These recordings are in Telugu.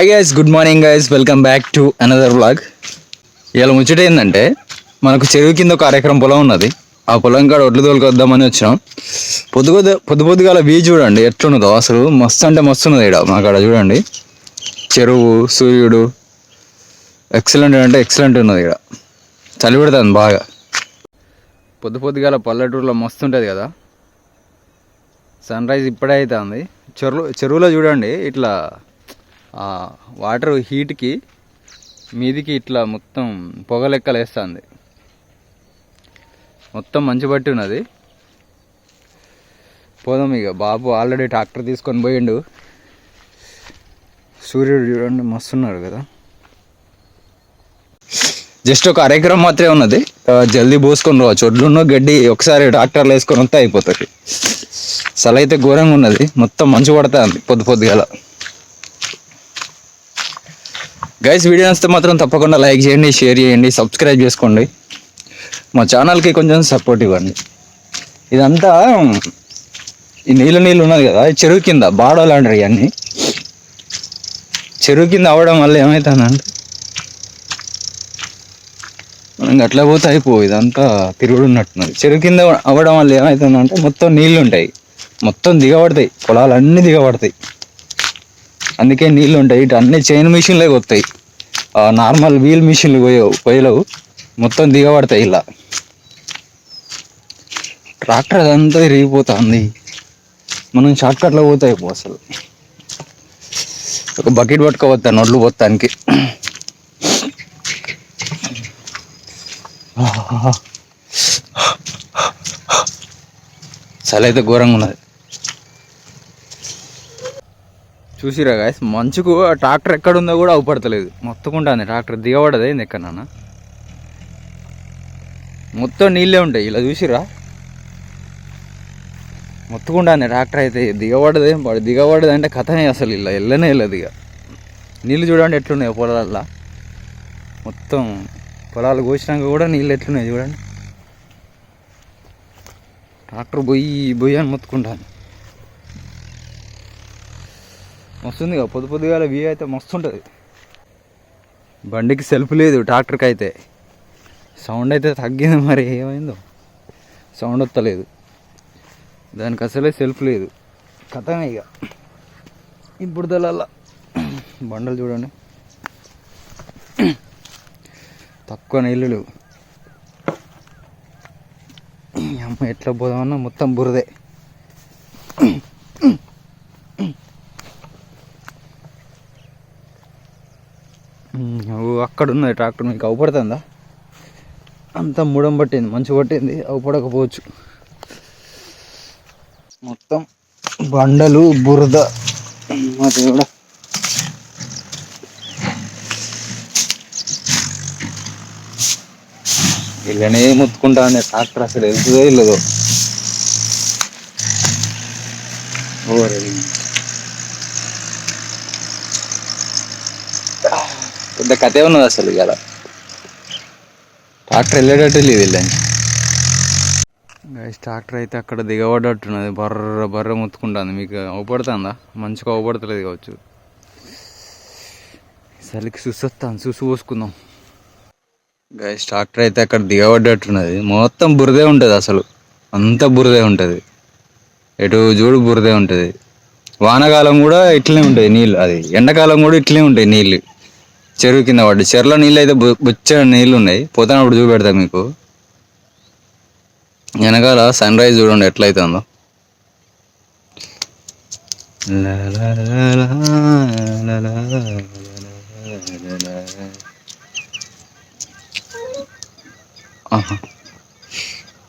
Hi guys, good morning guys, welcome back to another vlog. ఇలా ముచ్చట ఏంటంటే మనకు చెరువు కింద ఒక అరెకరం పొలం ఉన్నది. ఆ పొలం కాడ ఒడ్లు తోలుకొద్దామని వచ్చినాం. పొద్దుగాల వ్యూ చూడండి ఎట్లున్నదో, అసలు మస్తు అంటే మస్తు ఉన్నది. ఇక్కడ మాకాడ చూడండి, చెరువు, సూర్యుడు ఎక్సలెంట్ అంటే ఎక్సలెంట్ ఉన్నది. ఇక్కడ చలి పెడుతుంది బాగా. పొద్దుగాల పల్లెటూరులో మస్తు ఉంటుంది కదా. సన్ రైజ్ ఇప్పుడే అవుతుంది. చెరువులో చూడండి ఇట్లా వాటర్ హీట్కి మీదికి ఇట్లా మొత్తం పొగ లెక్కలు వేస్తుంది. మొత్తం మంచు పట్టి ఉన్నది. పోదాం ఇక. బాబు ఆల్రెడీ ట్రాక్టర్ తీసుకొని పోయిండు. సూర్యుడు చూడండి మస్తున్నాడు కదా. జస్ట్ ఒక అరెకరం మాత్రమే ఉన్నది. జల్దీ పోసుకొని రావచ్చు. ఒడ్లున్న గడ్డి ఒకసారి ట్రాక్టర్లో వేసుకొని వస్తే అయిపోతుంది. అసలు అయితే ఘోరంగా ఉన్నది. మొత్తం మంచు పడుతుంది పొద్దుగాల. గైస్, వీడియో నచ్చితే మాత్రం తప్పకుండా లైక్ చేయండి, షేర్ చేయండి, సబ్స్క్రైబ్ చేసుకోండి. మా ఛానల్కి కొంచెం సపోర్ట్ ఇవ్వండి. ఇదంతా ఈ నీళ్ళు ఉన్నది కదా, చెరువు కింద బాడలు అంటారు. ఇవన్నీ చెరువు కింద అవ్వడం వల్ల ఏమవుతుందంటే మనం అట్లా పోతే ఇదంతా తిరుగుడు ఉన్నట్టున్నది. చెరువు కింద అవ్వడం వల్ల ఏమవుతుందంటే మొత్తం నీళ్ళు ఉంటాయి, మొత్తం దిగబడతాయి, పొలాలన్నీ దిగబడతాయి. అందుకే నీళ్ళు ఉంటాయి. ఇటు అన్ని చైన్ మిషన్లే వస్తాయి, నార్మల్ వీల్ మిషన్లు పోయలేవు, మొత్తం దిగబడతాయి. ఇలా ట్రాక్టర్ అదంతా విరిగిపోతుంది. మనం షార్ట్కట్లో పోతాయి అసలు. ఒక బకెట్ పట్టుకోవద్దాను నొడ్లు పోతానికి. చలి అయితే ఘోరంగా ఉన్నది. చూసిరా గాయస్, మంచుకు ఆ ట్రాక్టర్ ఎక్కడుందో కూడా అవపడతలేదు. మొత్తుకుంటుంది ట్రాక్టర్. దిగబడదే ఎక్కడన్నా, మొత్తం నీళ్ళే ఉంటాయి. ఇలా చూసిరా, మొత్తుకుంటాను ట్రాక్టర్ అయితే. దిగబడదు అంటే కథనే. అసలు ఇలా వెళ్ళనే వెళ్ళదు. ఇక నీళ్ళు చూడండి ఎట్లున్నాయి పొలాలల్లో. మొత్తం పొలాలు కోసినాక కూడా నీళ్ళు ఎట్లున్నాయి చూడండి. ట్రాక్టర్ బొయ్యి అని మొత్తుకుంటాను. మస్తుంది కదా పొద్దుగాల వ్యూ అయితే మస్తు ఉంటుంది. బండికి సెల్ఫ్ లేదు, ట్రాక్టర్కి అయితే. సౌండ్ అయితే తగ్గింది, మరి ఏమైందో సౌండ్ వస్తలేదు. దానికి అసలే సెల్ఫ్ లేదు. కథమే ఇక. ఇప్పుడు దళాల బండలు చూడండి, తక్కువ నీళ్ళు లేవు. అమ్మ ఎట్లా పోదామన్నా మొత్తం బురదే. అక్కడ ఉన్నది ట్రాక్టర్, మీకు అవపడుతుందా? అంతా ముడం పట్టింది, మంచు పట్టింది, అవపడకపోవచ్చు. మొత్తం బండలు, బురద. మరి కూడా ఇలానే మొత్తుకుంటా ఉంది ట్రాక్టర్. అసలు వెళ్తుందో వెళ్ళదో. పెద్ద కథే ఉన్నది అసలు. ఇలా ట్రాక్టర్ వెళ్ళేటట్టు లేదు. వెళ్ళండి గైస్, ట్రాక్టర్ అయితే అక్కడ దిగబడ్డట్టున్నది. బర్ర మొత్తుకుంటుంది. మీకు అవపడుతుందా? మంచిగా అవపడతలేదు కావచ్చు. చలికి చూసు పోసుకుందాం. గైస్, ట్రాక్టర్ అయితే అక్కడ దిగబడ్డట్టున్నది. మొత్తం బురదే ఉంటుంది. అసలు అంత బురదే ఉంటుంది. ఎటు చూడు బురదే ఉంటుంది. వానాకాలం కూడా ఇట్లనే ఉంటాయి నీళ్ళు. అది ఎండాకాలం కూడా ఇట్లనే ఉంటాయి నీళ్ళు. చెరువు కింద పడ్డ చెరువులో నీళ్ళు అయితే బొచ్చని నీళ్ళు ఉన్నాయి. పోతానప్పుడు చూపెడతా మీకు. వెనకాల సన్ రైజ్ చూడండి ఎట్లయితుందో.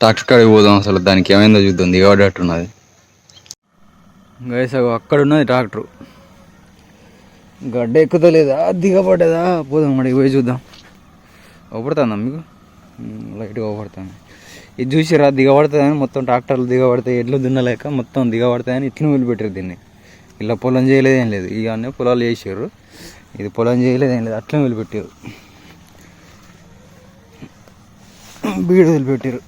ట్రాక్టర్ కాడికి పోదాం. అసలు దానికి ఏమైందో చూద్దాం. దిగబడ్డట్టున్నది గైస్. అక్కడ ఉన్నది ట్రాక్టర్. గడ్డ ఎక్కుతలేదా, దిగబడ్డదా? పోదాం అడిగి పోయి చూద్దాం. అవపడుతుందా మీకు? లైట్గా అవపడుతుంది. ఇది చూసిరా, దిగబడుతుందని. మొత్తం ట్రాక్టర్లు దిగబడతాయి, ఎడ్లు దున్నలేక మొత్తం దిగబడతాయని ఇట్లా వదిలిపెట్టారు దీన్ని. ఇలా పొలం చేయలేదు ఏం లేదు. ఇవన్నీ పొలాలు చేసారు, ఇది పొలం చేయలేదు ఏం లేదు. అట్లనే వదిలిపెట్టారు, బీడు వదిలిపెట్టారు.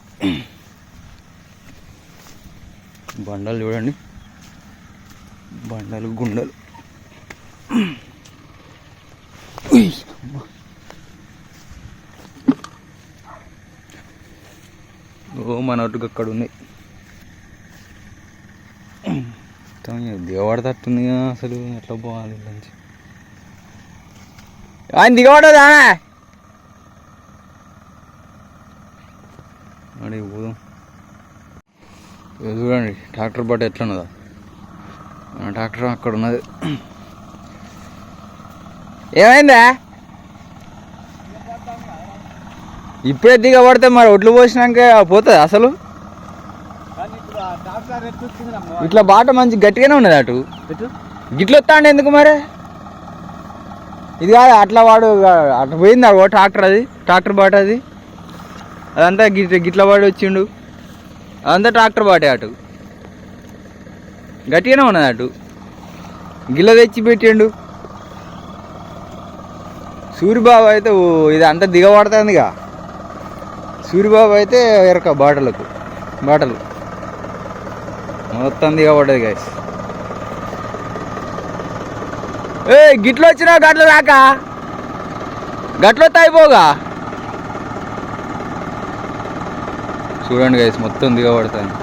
బండలు చూడండి, బండలు గుండలు. ఓ మన ఒట్టుకు అక్కడ ఉంది. దిగబడతట్టుంది అసలు. ఎట్లా పోవాలి లంచ్? ఆయన దిగబడదా అడిగి పోదాం. చూడండి ట్రాక్టర్ బట్ట ఎట్లా ఉన్నదా. ట్రాక్టర్ అక్కడ ఉన్నది. ఏమైందా? ఇప్పుడే దిగబడితే మరి ఒట్లు పోసినాక పోతుంది అసలు. ఇట్లా బాట మంచి గట్టిగానే ఉన్నది. అటు గిట్లు వస్తాండి ఎందుకు మరి? ఇది కాదు అట్లా వాడు అట్లా పోయింది ఓ ట్రాక్టర్. అది ట్రాక్టర్ బాట. అది అదంతా గిట్ల వాడి వచ్చిండు. అదంతా ట్రాక్టర్ బాటే. అటు గట్టిగానే ఉన్నది. అటు గిల్ల తెచ్చి పెట్టిండు సూరిబాబు అయితే. ఇది అంతా దిగబడుతుందిగా. సూరిబాబు అయితే ఎరక బాటలు మొత్తం దిగబడ్డది గైస్. ఏ గిట్లో వచ్చినావు గట్ల రాక గట్లొత్త అయిపోగా. చూడండి గైస్ మొత్తం దిగబడుతుంది.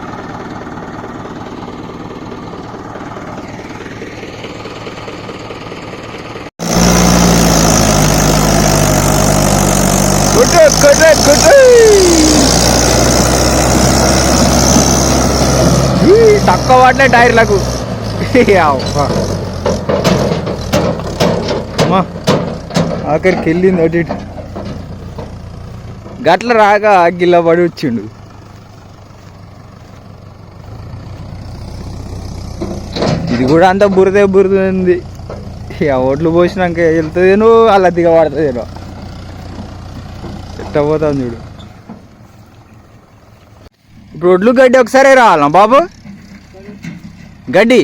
తక్కువ వాటినే టైర్లకు. ఆఖరికి వెళ్ళింది అటు ఇటు. గట్ల రాక గిల్ల పడి వచ్చిండు. ఇది కూడా అంతా బురదే ఉంది. ఒడ్లు పోసినాక వెళ్తుందేనో అలా దిగబడుతుందేనో. ఎట్ట పోతాను చూడు. ఇప్పుడు ఒడ్లు గడ్డి ఒకసారి రావాలా బాబు? గడ్డి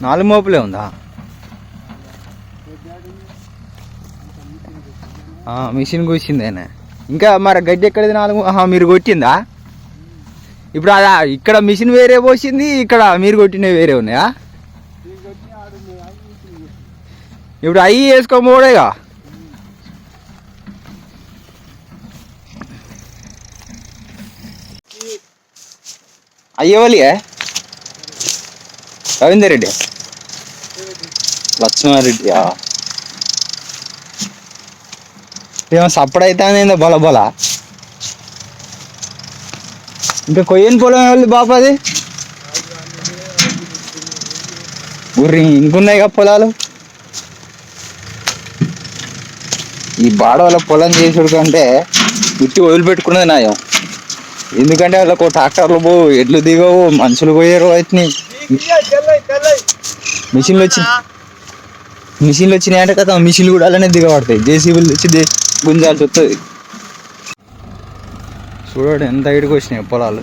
4 మోపులే ఉందా? మిషన్ కూర్చిందేనా? ఇంకా మరి గడ్డి ఎక్కడిది? 4 మీరు కొట్టిందా? ఇప్పుడు అదా ఇక్కడ మిషన్ వేరే పోసింది, ఇక్కడ మీరు కొట్టినవి వేరే ఉన్నాయా? ఇప్పుడు అవి వేసుకోబోడేగా. అయ్యవలియే రవీందర్ రెడ్డి, లక్ష్మారెడ్డి. ఏమో సప్పుడు అవుతానేందో బల బల. ఇంకా కొయ్యని పొలం ఎవరిది బాబు? అది ఊరి ఇంకున్నాయిగా పొలాలు. ఈ బాడ వాళ్ళ పొలం చేసుడు కంటే గుర్తి వదిలిపెట్టుకున్నది నాయం. ఎందుకంటే వాళ్ళకు ట్రాక్టర్లు పోవు, ఎడ్లు దిగవు, మనుషులు పోయారు. వాటిని మిషన్లు వచ్చినాయంటే కదా, మిషన్లు కూడా అలానే దిగబడతాయి. జేసీబీలు వచ్చి గుంజాల్సి వస్తుంది. చూడండి ఎంత ఇడికి వచ్చినాయి పొలాలు.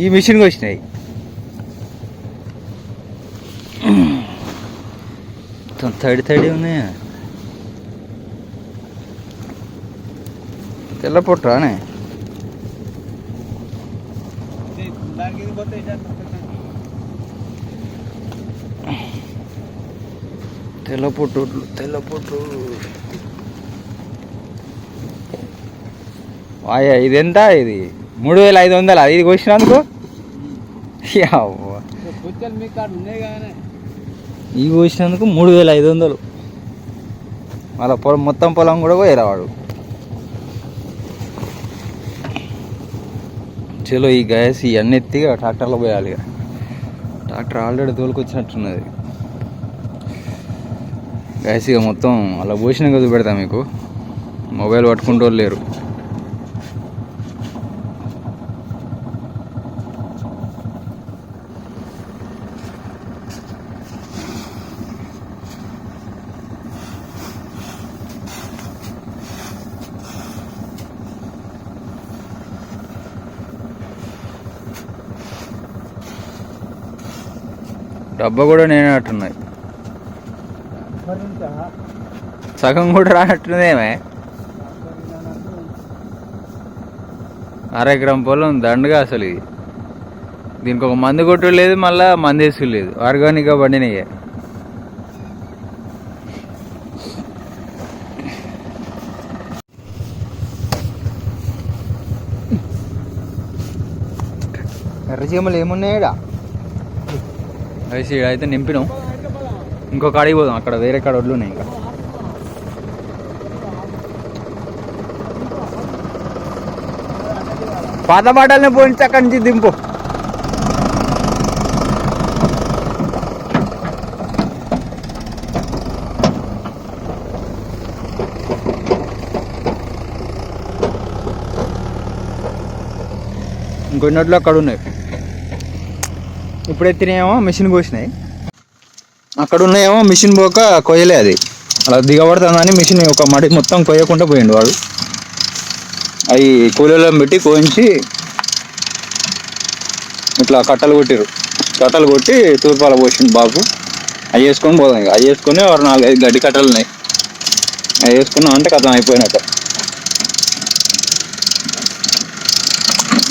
ఈ మిషన్కి వచ్చినాయి. తడి ఉన్నాయా? తెల్ల పొట్రానే. తెల్ల పొట్టు వాయా. ఇది ఎంత? ఇది 3500. ఇది వచ్చినందుకు ఇవి వచ్చినందుకు 3500. వాళ్ళ పొలం మొత్తం పొలం కూడా పోయేరావాడు. చలో ఈ గ్యాస్ ఇవన్నీ ఎత్తిగా ట్రాక్టర్లో పోయాలి. ఇక ట్రాక్టర్ ఆల్రెడీ తోలుకొచ్చినట్టున్నది. గ్యాస్ ఇక మొత్తం అలా పోసినాక చూపెడతా మీకు. మొబైల్ పట్టుకుంటూ లేరు. డబ్బా కూడా నేనే అట్టున్నాయి. సగం కూడా రానట్టున్నదేమే. అరెకరం పొలం దండగా అసలు ఇది. దీనికి ఒక మందు కొట్టు లేదు, మళ్ళీ మందు వేసు లేదు, ఆర్గానిక్గా పండినయే. ఎర్రచీమలు ఏమున్నాయా వేసి అయితే నింపినాం. ఇంకొక అడిగి పోదాం, అక్కడ వేరే కాడ వడ్లు ఉన్నాయి. ఇంకా పాత బాటల్ని పోయించి అక్కడి నుంచి దింపు. ఇంకొన్నట్లు అక్కడ ఉన్నాయి. ఇప్పుడు ఎత్తినేమో మిషన్ కోసినాయి, అక్కడ ఉన్నాయేమో మిషన్ పోక కొయ్యలే. అది అలా దిగబడుతుందని మిషన్ ఒక మడి మొత్తం కొయ్యకుండా పోయిండు వాడు. అవి కూలీలో పెట్టి కోయించి ఇట్లా కట్టలు కొట్టిరు. కట్టలు కొట్టి తూర్పాల పోసిండు బాబు. అవి వేసుకొని పోదాం. ఇక అవి వేసుకొని 4-5 గడ్డి కట్టలు ఉన్నాయి. అవి వేసుకున్నాం అంటే కథం అయిపోయినట్టు.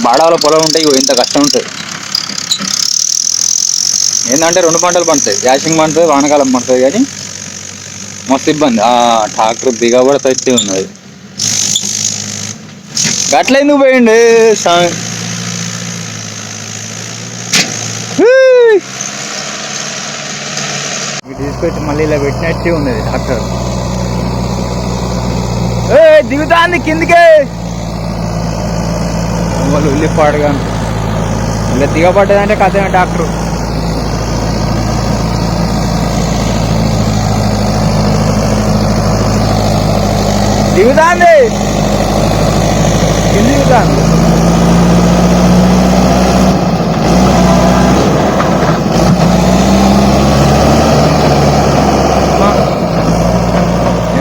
బాడాలో పొలం ఉంటే ఇంత కష్టం ఉంటుంది. ఏంటంటే 2 పంటలు పండుతాయి, యాసింగ్ పండుతుంది, వానకాలం పండుతుంది. కానీ మస్తు ఇబ్బంది. ట్రాక్టర్ దిగబడితే ఉన్నది. గట్ల ఎందుకు పోయిండు స్వామి? తీసుకొచ్చి మళ్ళీ ఇలా పెట్టినట్టే ఉన్నది ట్రాక్టర్. దిగుతాంది కిందికే. వాళ్ళు ఉల్లిపాడుగా ఇలా దిగబడ్డదంటే కథమే ట్రాక్టర్. దిగుతాంది, కింది దిగుతాంది.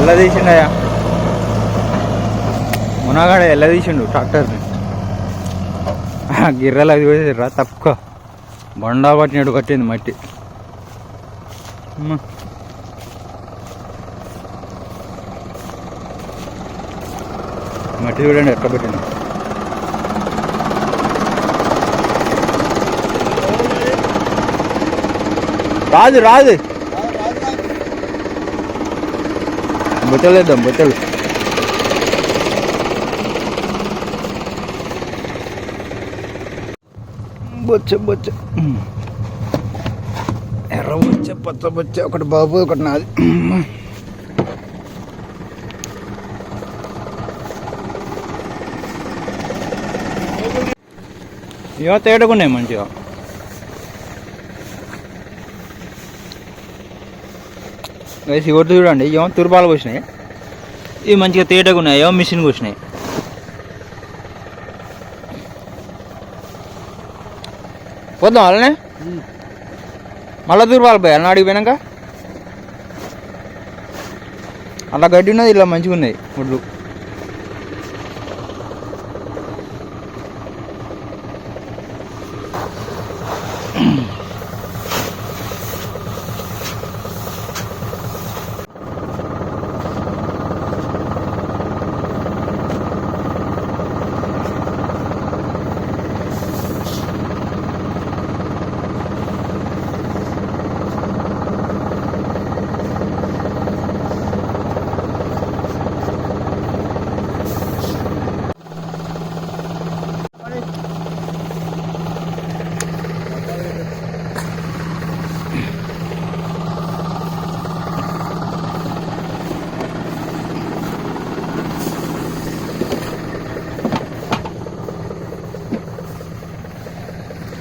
ఎలా తీసిండయా మునగాడ, ఎలా తీసిండు ట్రాక్టర్ని. గిర్రెలు అది వేసిర్రా తక్కువ, బండా పట్టినట్టు కట్టింది మట్టి. మట్టి చూడండి ఎట్లా పెట్టింది. రాదు రాదు, బొత్తలు వేద్దాం, బొత్తలు. బొచ్చ బొచ్చ, ఎర్ర బొచ్చ, పచ్చ బొచ్చ. ఒకటి బాబు, ఒకటి నాది. ఇవో తేటకున్నాయి మంచిగా. వేసి ఒట్టు చూడండి, ఏమో తుర్పాలు కోసినాయి. ఇవి మంచిగా తేటకున్నాయి, ఏమో మిషన్ కోసినాయి. పోద్దాం అలానే, మళ్ళీ తుర్పాలు పోయి అలా అడిగి పోయినాక. అలా గడ్డి ఉన్నది, ఇలా మంచిగా ఉన్నాయి ఒడ్లు.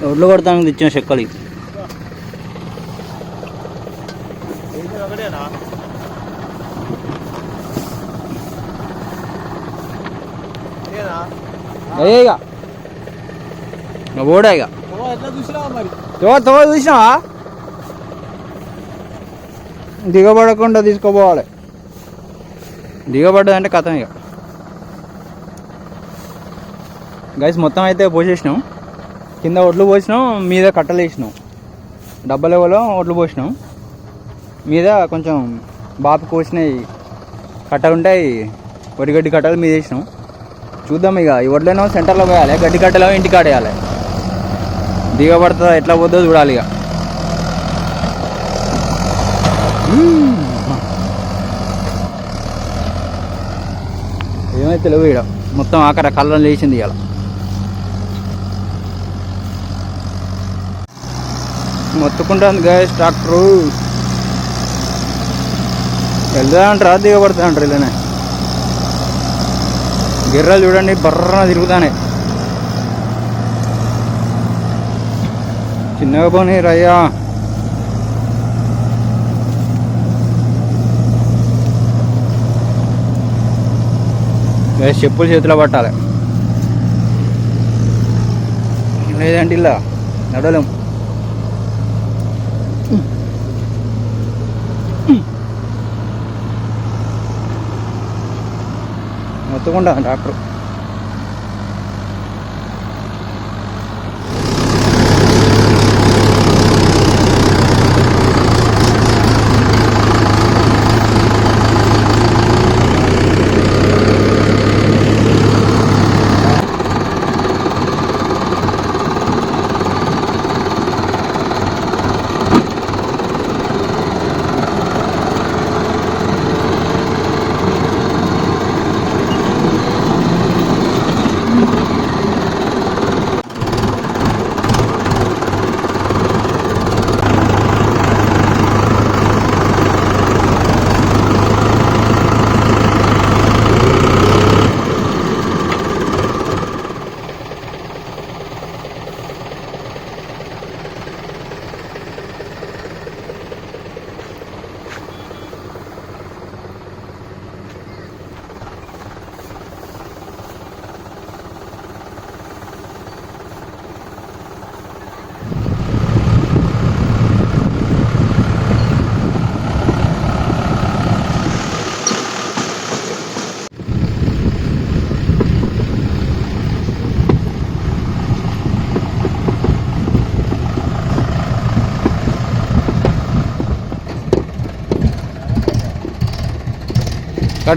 ఒడ్లు కొడతానికి తెచ్చిన చెక్కలు. అయ్యేగా ఓడా ఇక తో చూసినావా? దిగబడకుండా తీసుకోపోవాలి. దిగబడ్డదంటే కథం ఇక. గైస్ మొత్తం అయితే పోసేసినాం. కింద ఒడ్లు పోసినాం, మీద కట్టలు వేసినాం. డబ్బా లెవెల్లో ఒడ్లు పోసినాం. మీద కొంచెం బాపు కోసినాయి కట్టలు ఉంటాయి, వరిగడ్డి కట్టలు మీద వేసినాం. చూద్దాం ఇక ఈ వడ్లేనో సెంటర్లో పోయాలి, గడ్డి కట్టలో ఇంటికాడ వేయాలి. దిగబడుతుందా ఎట్లా పోద్దో చూడాలి ఇక. ఏమైతే తెలియదు ఇక మొత్తం ఆఖర కళ్ళం లేచింది ఇవాళ. మొత్తుకుంటుంది గాయస్ ట్రాక్టరు. వెళ్తా అంటారా దిగబడుతుంది అంటారు ఇలానే. గిర్రలు చూడండి బర్రన తిరుగుతానే. చిన్నగా పోనీ రయ్యా. చెప్పులు చేతిలో పట్టాలి, లేదంటే ఇలా నడవలేం. మొత్తకుండా డాక్టర్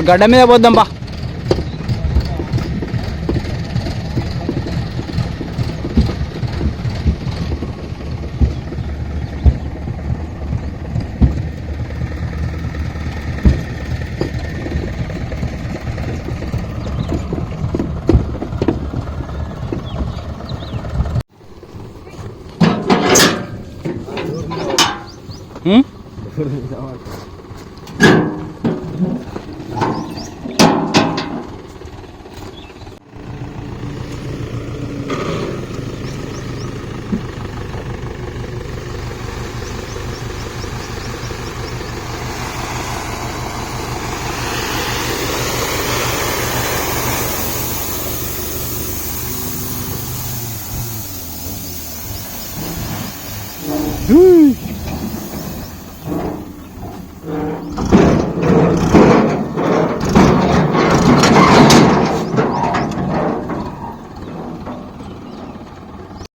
గడ్డ మీద పోద్దాం బా.